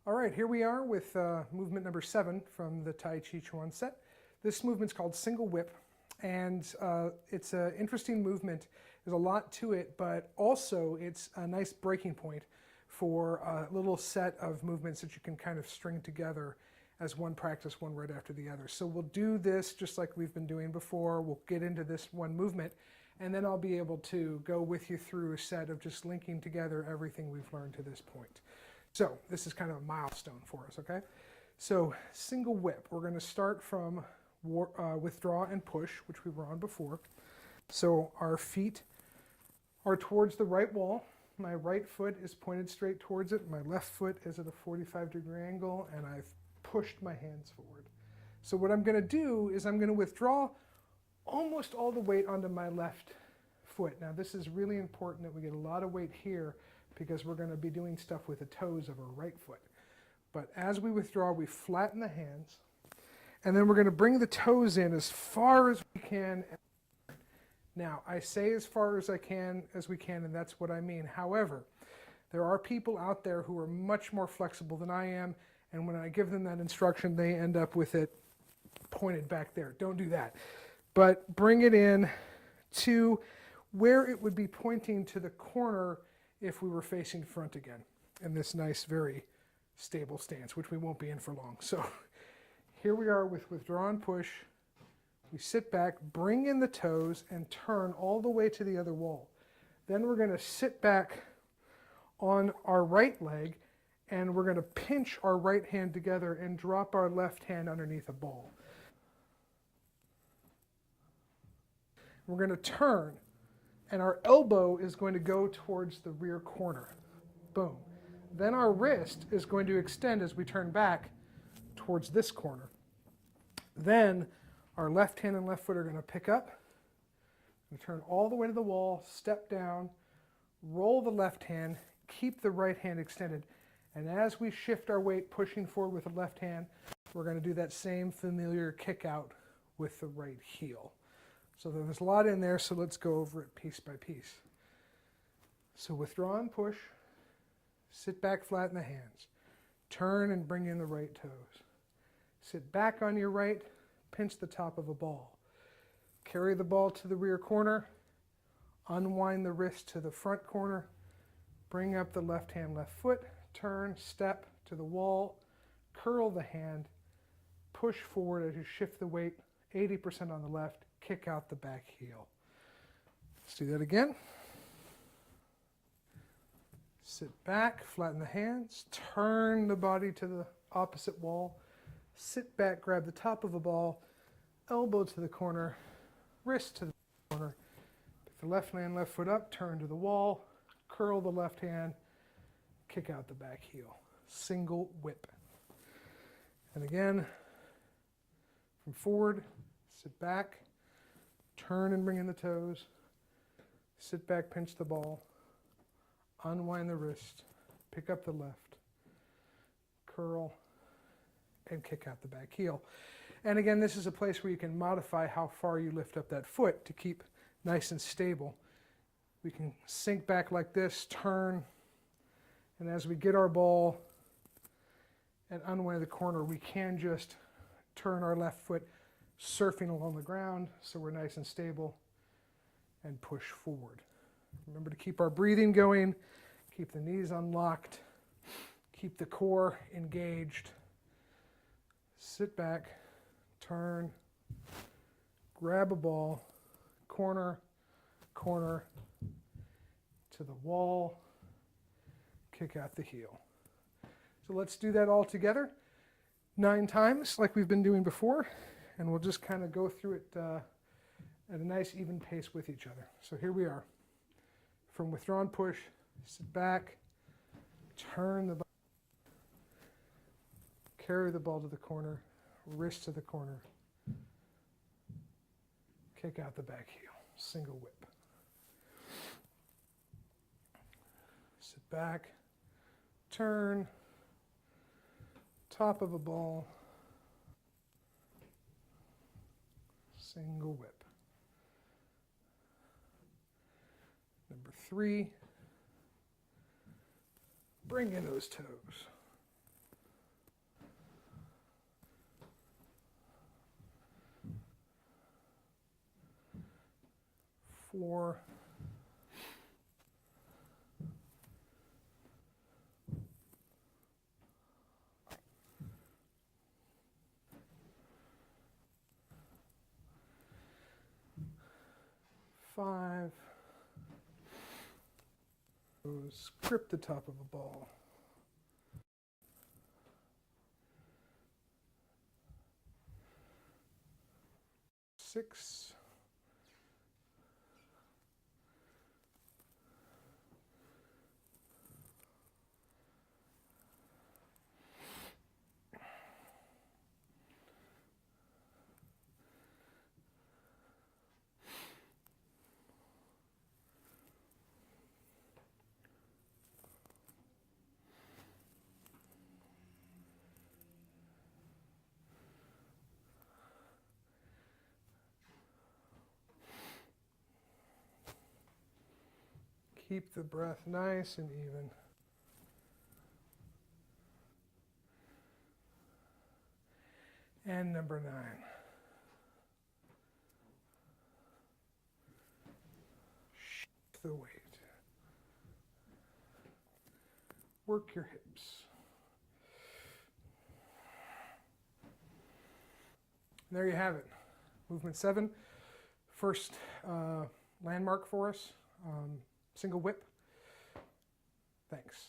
All right, here we are with movement number 7 from the Tai Chi Chuan set. This movement's called single whip, and it's an interesting movement. There's a lot to it, but also it's a nice breaking point for a little set of movements that you can kind of string together as one practice, one right after the other. So we'll do this just like we've been doing before. We'll get into this one movement, and then I'll be able to go with you through a set of just linking together everything we've learned to this point. So this is kind of a milestone for us, okay? So single whip, we're going to start from withdraw and push, which we were on before. So our feet are towards the right wall. My right foot is pointed straight towards it. My left foot is at a 45-degree angle, and I've pushed my hands forward. So what I'm going to do is I'm going to withdraw almost all the weight onto my left foot. Now this is really important that we get a lot of weight here, because we're going to be doing stuff with the toes of our right foot. But as we withdraw, we flatten the hands, and then we're going to bring the toes in as far as we can. Now, I say as far as we can, and that's what I mean. However, there are people out there who are much more flexible than I am, and when I give them that instruction, they end up with it pointed back there. Don't do that. But bring it in to where it would be pointing to the corner if we were facing front again in this nice, very stable stance, which we won't be in for long. So here we are with withdraw and push. We sit back, bring in the toes, and turn all the way to the other wall. Then we're going to sit back on our right leg, and we're going to pinch our right hand together and drop our left hand underneath a ball. We're going to turn, and our elbow is going to go towards the rear corner. Boom. Then our wrist is going to extend as we turn back towards this corner. Then our left hand and left foot are going to pick up. We turn all the way to the wall, step down, roll the left hand, keep the right hand extended. And as we shift our weight, pushing forward with the left hand, we're going to do that same familiar kick out with the right heel. So there's a lot in there, so let's go over it piece by piece. So withdraw and push, sit back, flatten the hands, turn and bring in the right toes. Sit back on your right, pinch the top of a ball. Carry the ball to the rear corner, unwind the wrist to the front corner, bring up the left hand, left foot, turn, step to the wall, curl the hand, push forward as you shift the weight 80% on the left, kick out the back heel. Let's do that again. Sit back, flatten the hands, turn the body to the opposite wall, sit back, grab the top of a ball, elbow to the corner, wrist to the corner, pick the left hand, left foot up, turn to the wall, curl the left hand, kick out the back heel. Single whip. And again, from forward, sit back, turn and bring in the toes, sit back, pinch the ball, unwind the wrist, pick up the left, curl, and kick out the back heel. And again, this is a place where you can modify how far you lift up that foot to keep nice and stable. We can sink back like this, turn, and as we get our ball and unwind the corner, we can just turn our left foot surfing along the ground so we're nice and stable, and push forward. Remember to keep our breathing going, keep the knees unlocked, keep the core engaged. Sit back, turn, grab a ball, corner, corner, to the wall, kick out the heel. So let's do that all together 9 times like we've been doing before. And we'll just kind of go through it at a nice even pace with each other. So here we are. From withdraw and push, sit back, turn the ball, carry the ball to the corner, wrist to the corner, kick out the back heel, single whip. Sit back, turn, top of a ball, single whip. Number 3, bring in those toes. 4, 5. Grip the top of a ball. 6. 'Keep the breath nice and even. And number 9. Shift the weight. Work your hips. There you have it. Movement 7. First landmark for us. Single whip. Thanks.